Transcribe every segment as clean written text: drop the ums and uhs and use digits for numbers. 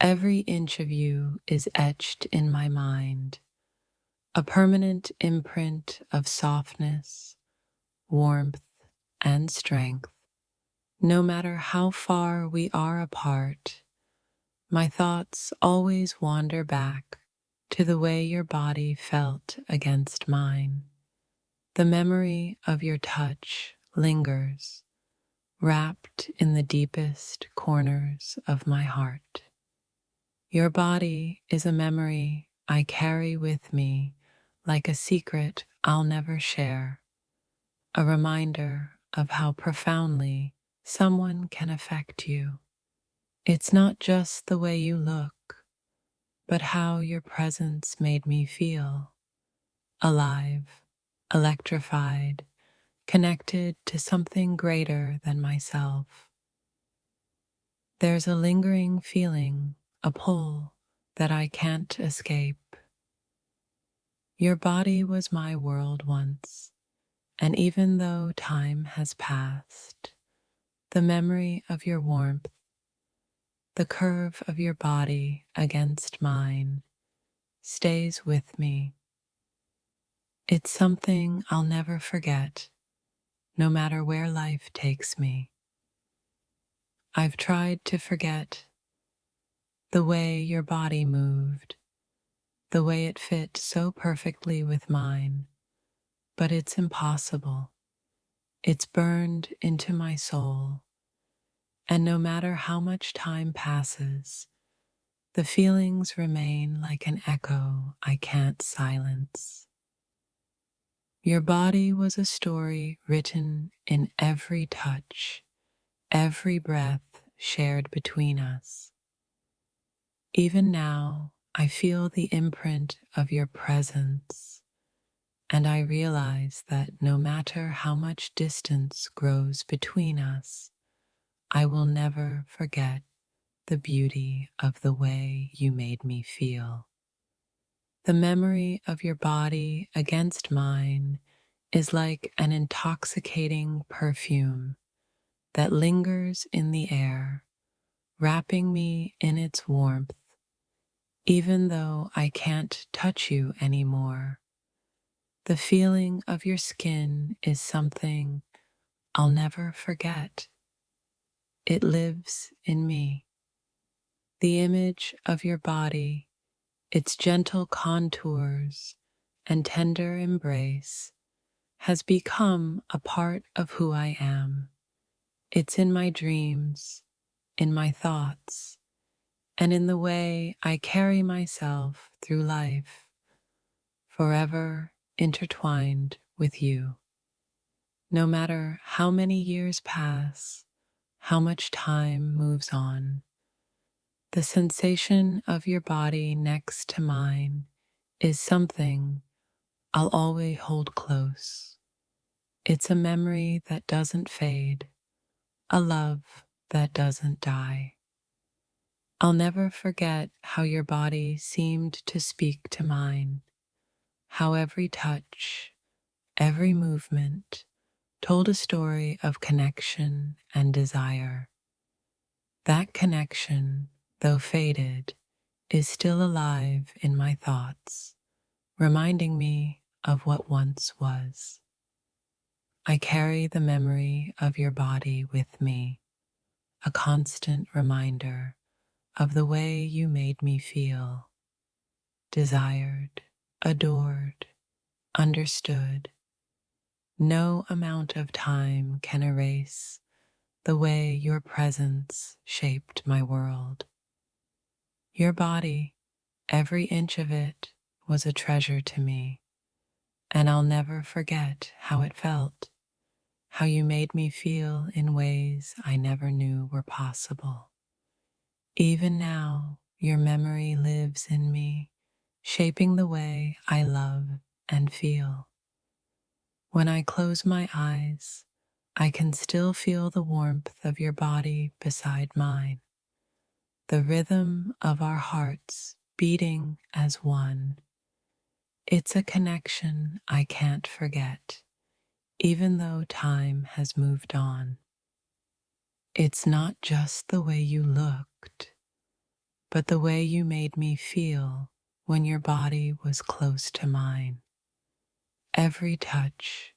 Every inch of you is etched in my mind, a permanent imprint of softness, warmth, and strength. No matter how far we are apart, my thoughts always wander back to the way your body felt against mine. The memory of your touch lingers, wrapped in the deepest corners of my heart. Your body is a memory I carry with me like a secret I'll never share, a reminder of how profoundly someone can affect you. It's not just the way you look, but how your presence made me feel alive, electrified, connected to something greater than myself. There's a lingering feeling, a pull that I can't escape. Your body was my world once, and even though time has passed, the memory of your warmth, the curve of your body against mine, stays with me. It's something I'll never forget, no matter where life takes me. I've tried to forget the way your body moved, the way it fit so perfectly with mine, but it's impossible. It's burned into my soul, and no matter how much time passes, the feelings remain like an echo I can't silence. Your body was a story written in every touch, every breath shared between us. Even now, I feel the imprint of your presence, and I realize that no matter how much distance grows between us, I will never forget the beauty of the way you made me feel. The memory of your body against mine is like an intoxicating perfume that lingers in the air, wrapping me in its warmth, even though I can't touch you anymore. The feeling of your skin is something I'll never forget. It lives in me. The image of your body, its gentle contours and tender embrace, has become a part of who I am. It's in my dreams, in my thoughts, and in the way I carry myself through life, forever intertwined with you. No matter how many years pass, how much time moves on, the sensation of your body next to mine is something I'll always hold close. It's a memory that doesn't fade, a love that doesn't die. I'll never forget how your body seemed to speak to mine, how every touch, every movement told a story of connection and desire. That connection, though faded, is still alive in my thoughts, reminding me of what once was. I carry the memory of your body with me, a constant reminder of the way you made me feel, desired, adored, understood. No amount of time can erase the way your presence shaped my world. Your body, every inch of it, was a treasure to me, and I'll never forget how it felt, how you made me feel in ways I never knew were possible. Even now, your memory lives in me, shaping the way I love and feel. When I close my eyes, I can still feel the warmth of your body beside mine, the rhythm of our hearts beating as one. It's a connection I can't forget, even though time has moved on. It's not just the way you looked, but the way you made me feel when your body was close to mine. Every touch,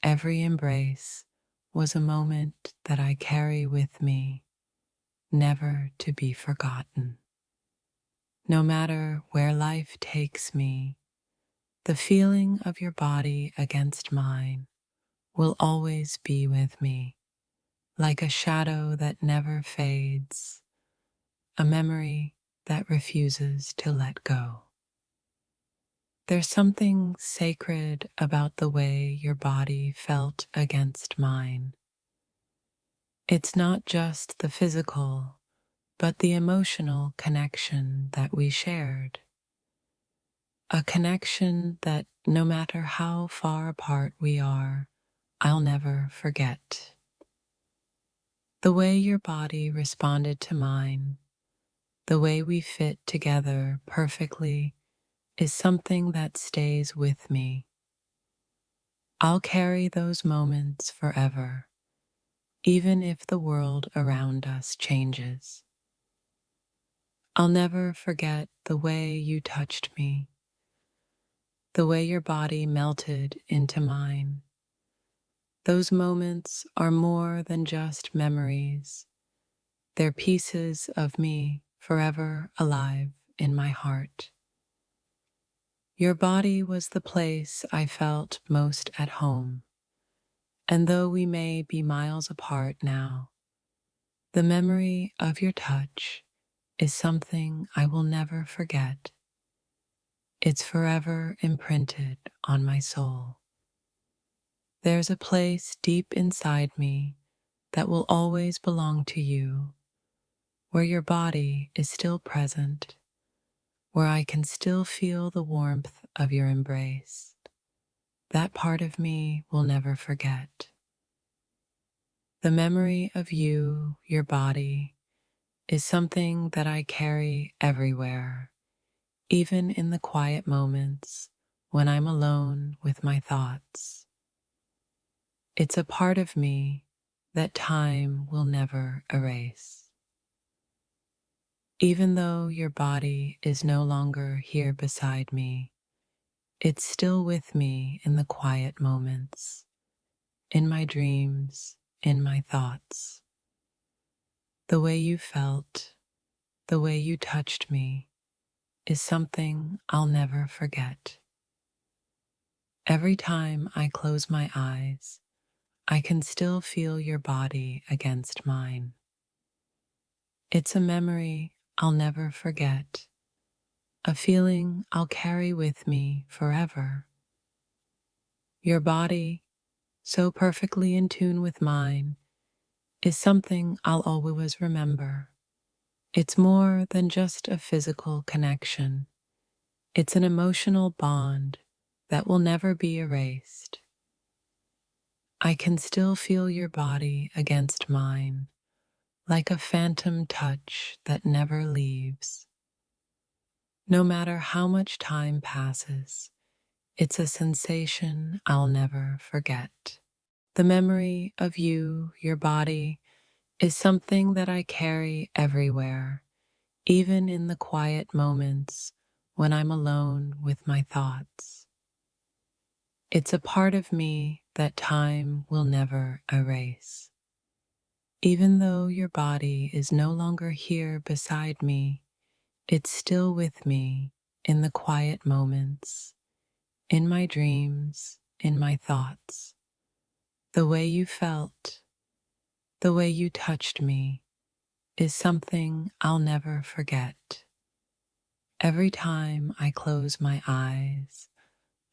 every embrace was a moment that I carry with me, never to be forgotten. No matter where life takes me, the feeling of your body against mine will always be with me, like a shadow that never fades, a memory that refuses to let go. There's something sacred about the way your body felt against mine. It's not just the physical, but the emotional connection that we shared. A connection that no matter how far apart we are, I'll never forget. The way your body responded to mine, the way we fit together perfectly, is something that stays with me. I'll carry those moments forever, even if the world around us changes. I'll never forget the way you touched me, the way your body melted into mine. Those moments are more than just memories. They're pieces of me forever alive in my heart. Your body was the place I felt most at home, and though we may be miles apart now, the memory of your touch is something I will never forget. It's forever imprinted on my soul. There's a place deep inside me that will always belong to you, where your body is still present, where I can still feel the warmth of your embrace. That part of me will never forget. The memory of you, your body, is something that I carry everywhere, even in the quiet moments when I'm alone with my thoughts. It's a part of me that time will never erase. Even though your body is no longer here beside me, it's still with me in the quiet moments, in my dreams, in my thoughts. The way you felt, the way you touched me, is something I'll never forget. Every time I close my eyes, I can still feel your body against mine. It's a memory I'll never forget, a feeling I'll carry with me forever. Your body, so perfectly in tune with mine, is something I'll always remember. It's more than just a physical connection. It's an emotional bond that will never be erased. I can still feel your body against mine, like a phantom touch that never leaves. No matter how much time passes, it's a sensation I'll never forget. The memory of you, your body, is something that I carry everywhere, even in the quiet moments when I'm alone with my thoughts. It's a part of me that time will never erase. Even though your body is no longer here beside me, it's still with me in the quiet moments, in my dreams, in my thoughts. The way you felt, the way you touched me, is something I'll never forget. Every time I close my eyes,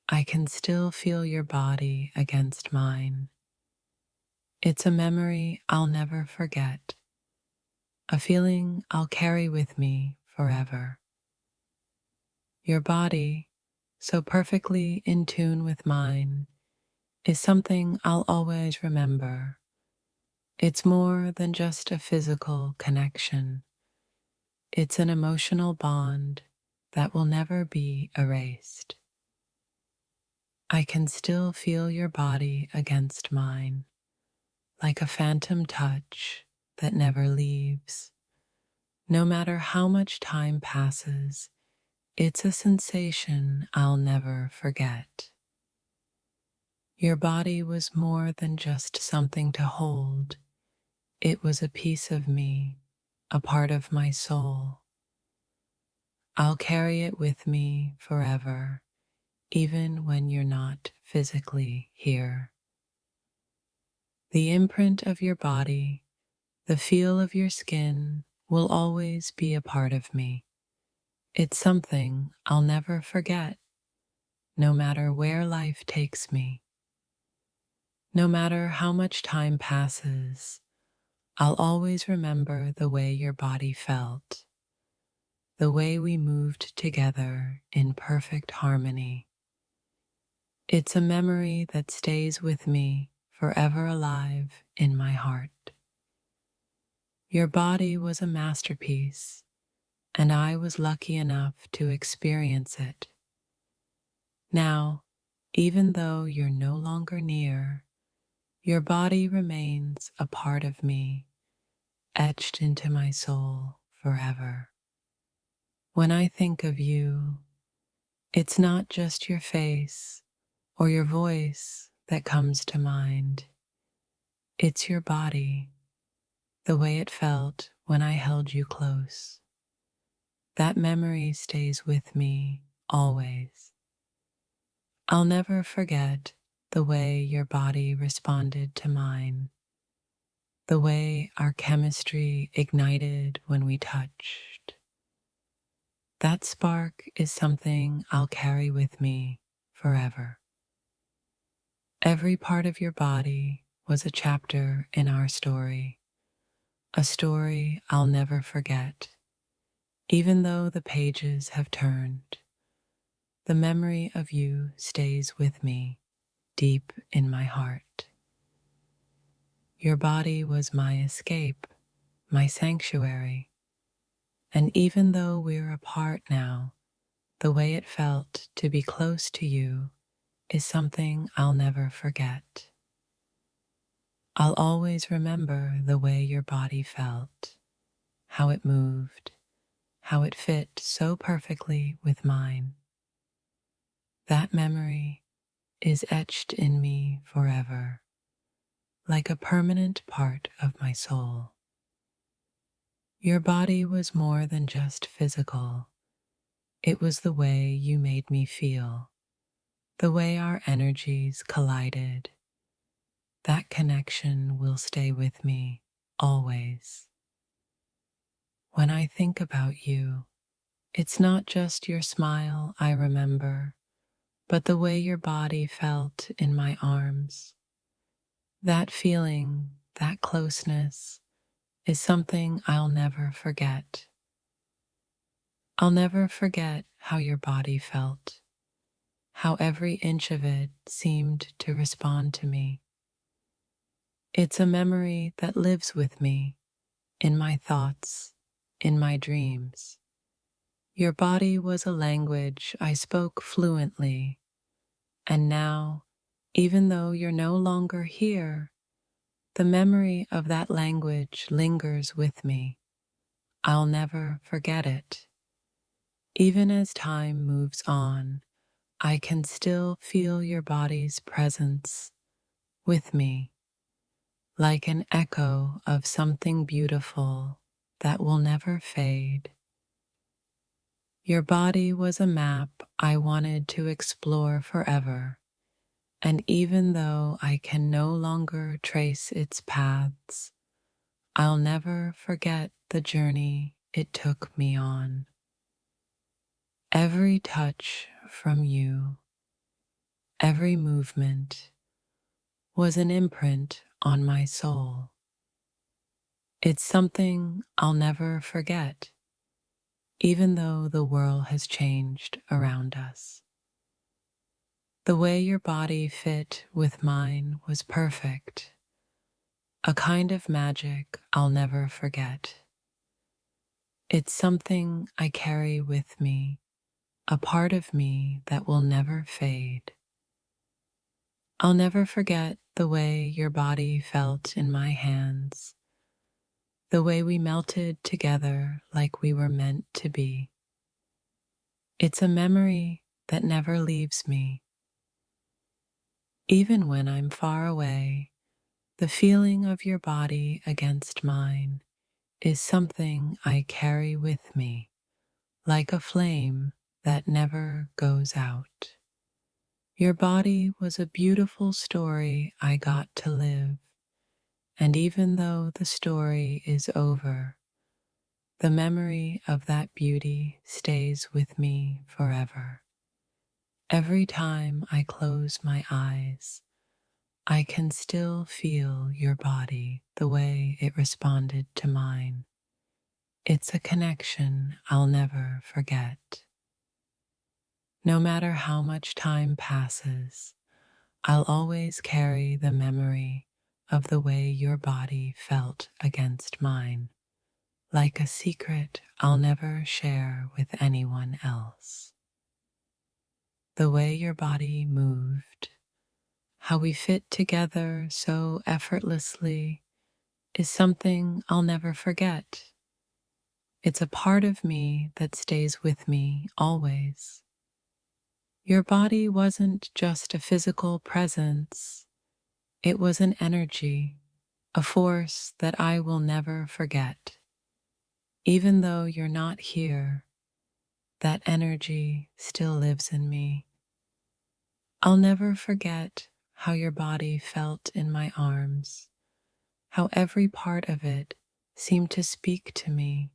I can still feel your body against mine. It's a memory I'll never forget, a feeling I'll carry with me forever. Your body, so perfectly in tune with mine, is something I'll always remember. It's more than just a physical connection. It's an emotional bond that will never be erased. I can still feel your body against mine, like a phantom touch that never leaves. No matter how much time passes, it's a sensation I'll never forget. Your body was more than just something to hold. It was a piece of me, a part of my soul. I'll carry it with me forever, even when you're not physically here. The imprint of your body, the feel of your skin will always be a part of me. It's something I'll never forget, no matter where life takes me. No matter how much time passes, I'll always remember the way your body felt, the way we moved together in perfect harmony. It's a memory that stays with me, forever alive in my heart. Your body was a masterpiece, and I was lucky enough to experience it. Now, even though you're no longer near, your body remains a part of me, etched into my soul forever. When I think of you, it's not just your face or your voice that comes to mind. It's your body, the way it felt when I held you close. That memory stays with me always. I'll never forget the way your body responded to mine, the way our chemistry ignited when we touched. That spark is something I'll carry with me forever. Every part of your body was a chapter in our story, a story I'll never forget. Even though the pages have turned, the memory of you stays with me deep in my heart. Your body was my escape, my sanctuary, and even though we're apart now, the way it felt to be close to you is something I'll never forget. I'll always remember the way your body felt, how it moved, how it fit so perfectly with mine. That memory is etched in me forever, like a permanent part of my soul. Your body was more than just physical. It was the way you made me feel, the way our energies collided. That connection will stay with me always. When I think about you, it's not just your smile I remember, but the way your body felt in my arms. That feeling, that closeness, is something I'll never forget. I'll never forget how your body felt, how every inch of it seemed to respond to me. It's a memory that lives with me, in my thoughts, in my dreams. Your body was a language I spoke fluently, and now, even though you're no longer here, the memory of that language lingers with me. I'll never forget it. Even as time moves on, I can still feel your body's presence with me, like an echo of something beautiful that will never fade. Your body was a map I wanted to explore forever, and even though I can no longer trace its paths, I'll never forget the journey it took me on. Every touch from you, every movement, was an imprint on my soul. It's something I'll never forget, even though the world has changed around us. The way your body fit with mine was perfect, a kind of magic I'll never forget. It's something I carry with me, a part of me that will never fade. I'll never forget the way your body felt in my hands, the way we melted together like we were meant to be. It's a memory that never leaves me. Even when I'm far away, the feeling of your body against mine is something I carry with me, like a flame that never goes out. Your body was a beautiful story I got to live, and even though the story is over, the memory of that beauty stays with me forever. Every time I close my eyes, I can still feel your body the way it responded to mine. It's a connection I'll never forget. No matter how much time passes, I'll always carry the memory of the way your body felt against mine, like a secret I'll never share with anyone else. The way your body moved, how we fit together so effortlessly, is something I'll never forget. It's a part of me that stays with me always. Your body wasn't just a physical presence, it was an energy, a force that I will never forget. Even though you're not here, that energy still lives in me. I'll never forget how your body felt in my arms, how every part of it seemed to speak to me.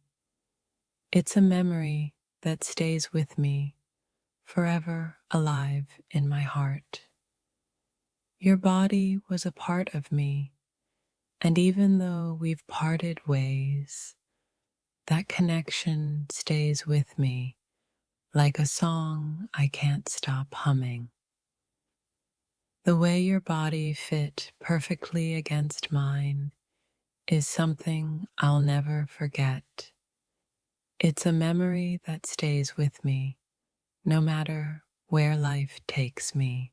It's a memory that stays with me, forever alive in my heart. Your body was a part of me, and even though we've parted ways, that connection stays with me like a song I can't stop humming. The way your body fit perfectly against mine is something I'll never forget. It's a memory that stays with me no matter where life takes me.